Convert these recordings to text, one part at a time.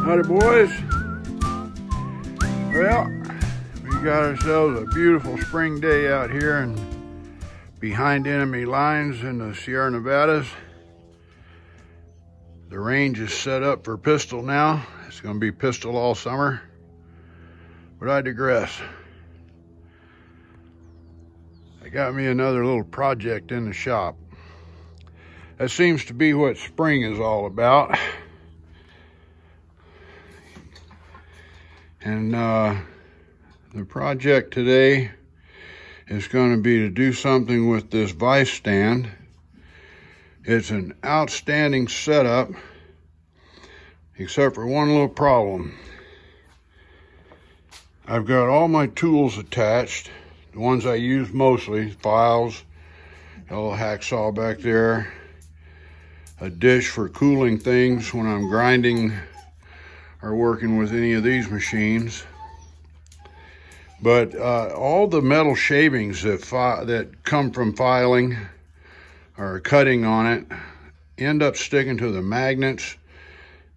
Howdy, boys. Well, we got ourselves a beautiful spring day out here and behind enemy lines in the Sierra Nevadas. The range is set up for pistol now. It's going to be pistol all summer, but I digress. I got me another little project in the shop. That seems to be what spring is all about. And the project today is going to be to do something with this Vise stand. It's an outstanding setup, except for one little problem. I've got all my tools attached, the ones I use mostly, files, a little hacksaw back there, a dish for cooling things when I'm grinding or working with any of these machines. But all the metal shavings that come from filing or cutting on it end up sticking to the magnets.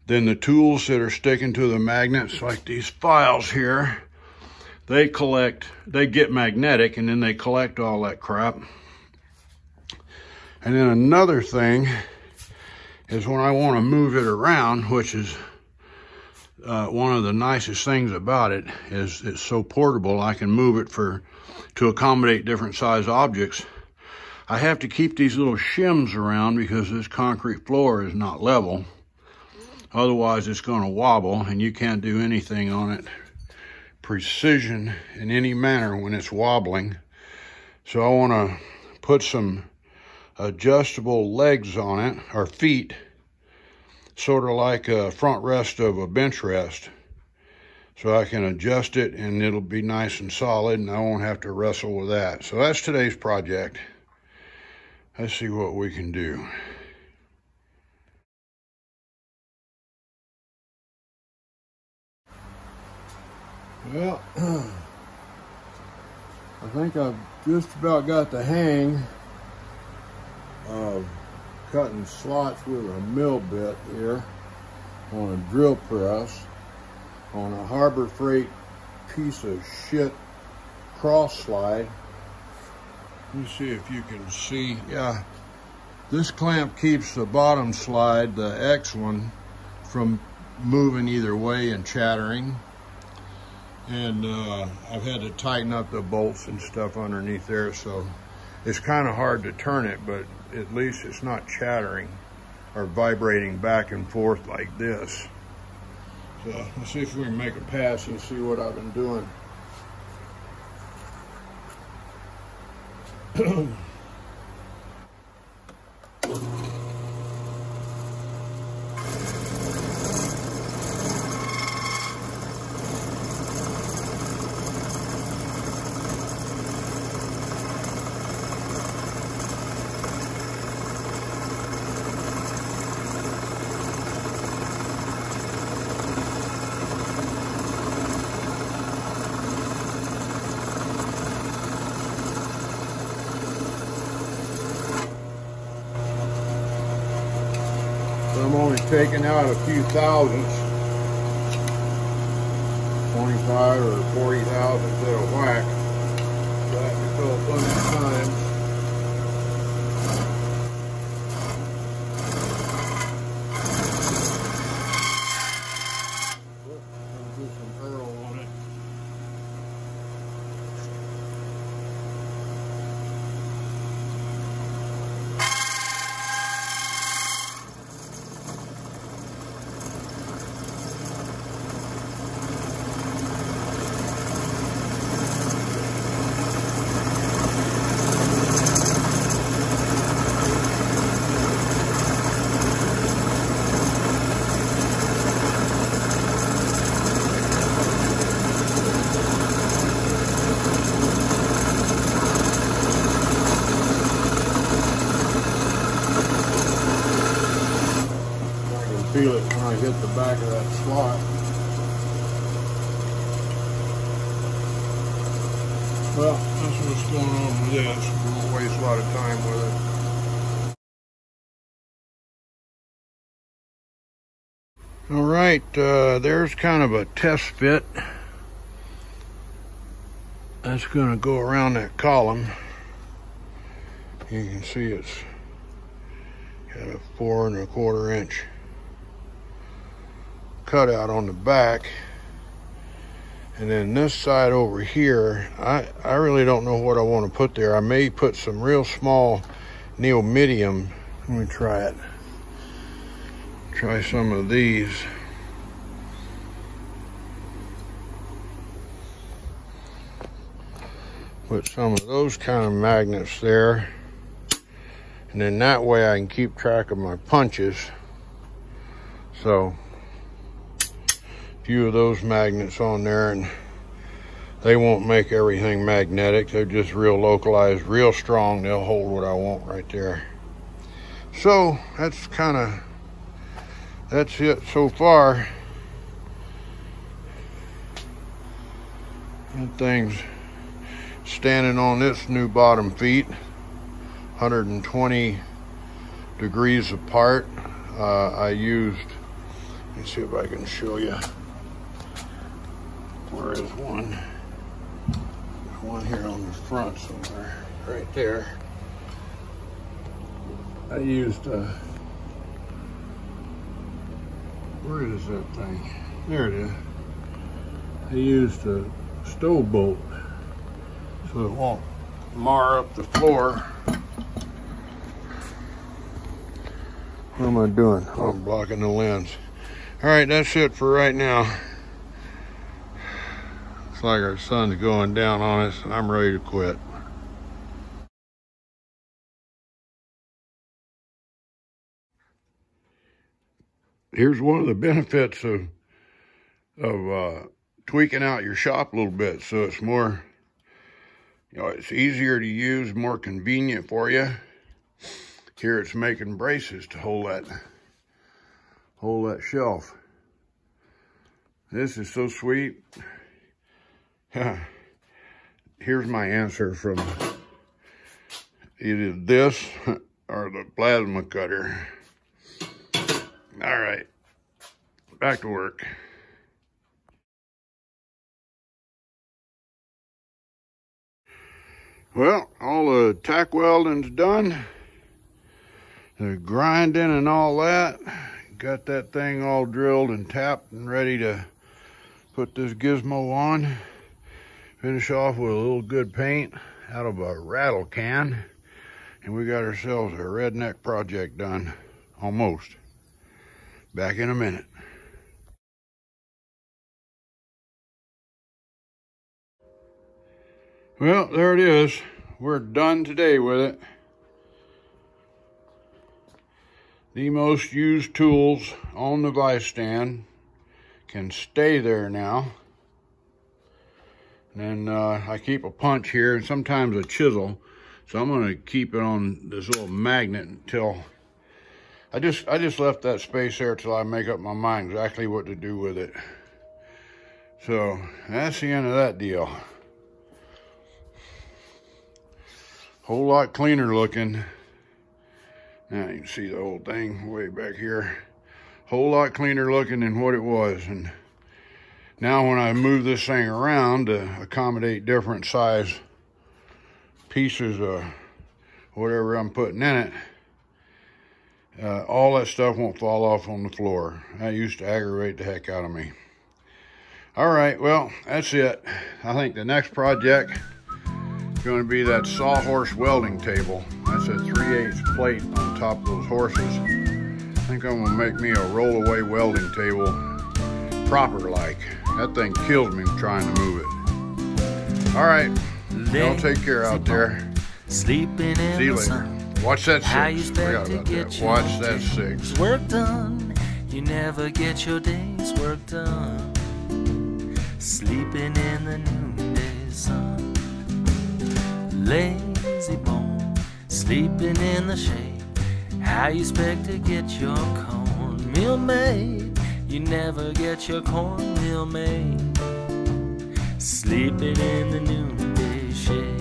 Then the tools that are sticking to the magnets, like these files here, they get magnetic, and then they collect all that crap. And then another thing is when I want to move it around, which is one of the nicest things about it, is it's so portable. I can move it to accommodate different size objects. I have to keep these little shims around because this concrete floor is not level. Otherwise it's going to wobble and you can't do anything on it precision in any manner when it's wobbling. So I want to put some adjustable legs on it, or feet, sort of like a front rest of a bench rest. So I can adjust it and it'll be nice and solid and I won't have to wrestle with that. So that's today's project. Let's see what we can do. Well, I think I've just about got the hang of cutting slots with a mill bit here on a drill press on a Harbor Freight piece of shit cross slide. Let me see if you can see. Yeah, this clamp keeps the bottom slide, the X one, from moving either way and chattering. And I've had to tighten up the bolts and stuff underneath there, so it's kind of hard to turn it, but at least it's not chattering or vibrating back and forth like this. So let's see if we can make a pass and see what I've been doing. I'm only taking out a few thousandths, 25 or 40 thousandths at a whack. So I have to fill a bunch of times. Do some Earl on it. Feel it when I hit the back of that slot. Well, that's what's going on with this. We won't waste a lot of time with it. All right, there's kind of a test fit. That's gonna go around that column. You can see it's got a 4 1/4 inch cutout on the back. And then this side over here, I really don't know what I want to put there. I may put some real small neodymium. Let me try it. Try some of these. Put some of those kind of magnets there. And then that way I can keep track of my punches. So, a few of those magnets on there, and they won't make everything magnetic. They're just real localized, real strong. They'll hold what I want right there. So, that's it so far. That thing's standing on its new bottom feet, 120 degrees apart. I used, let me see if I can show you. Where is one? There's one here on the front somewhere, right there. I used, where is that thing? There it is. I used a stove bolt so it won't mar up the floor. What am I doing? Oh, I'm blocking the lens. All right, that's it for right now. Looks like our sun's going down on us, and I'm ready to quit. Here's one of the benefits of tweaking out your shop a little bit, so it's more, it's easier to use, more convenient for you. Here it's making braces to hold that shelf. This is so sweet. Here's my answer from either this or the plasma cutter. All right, back to work. Well, all the tack welding's done. The grinding and all that. Got that thing all drilled and tapped and ready to put this gizmo on. Finish off with a little good paint out of a rattle can. And we got ourselves a Red Neck project done, almost. Back in a minute. Well, there it is. We're done today with it. The most used tools on the Vise stand can stay there now. And then I keep a punch here and sometimes a chisel. So I'm gonna keep it on this little magnet until, I just left that space there till I make up my mind exactly what to do with it. So that's the end of that deal. Whole lot cleaner looking. Now you can see the whole thing way back here. Whole lot cleaner looking than what it was. And now when I move this thing around to accommodate different size pieces of whatever I'm putting in it, all that stuff won't fall off on the floor. That used to aggravate the heck out of me. All right, well, that's it. I think the next project is going to be that sawhorse welding table. That's a 3/8 plate on top of those horses. I think I'm gonna make me a roll-away welding table, proper-like. That thing kills me trying to move it. All right, y'all take care out there. Sleeping in See you the later. sun. Watch that How you 6. Forgot expect about to that. get Watch your that 6. work done. You never get your day's work done. Sleeping in the noonday sun. Lazy bone, sleeping in the shade. How you expect to get your cornmeal made? You never get your cornmeal made. Sleeping in the noonday shade.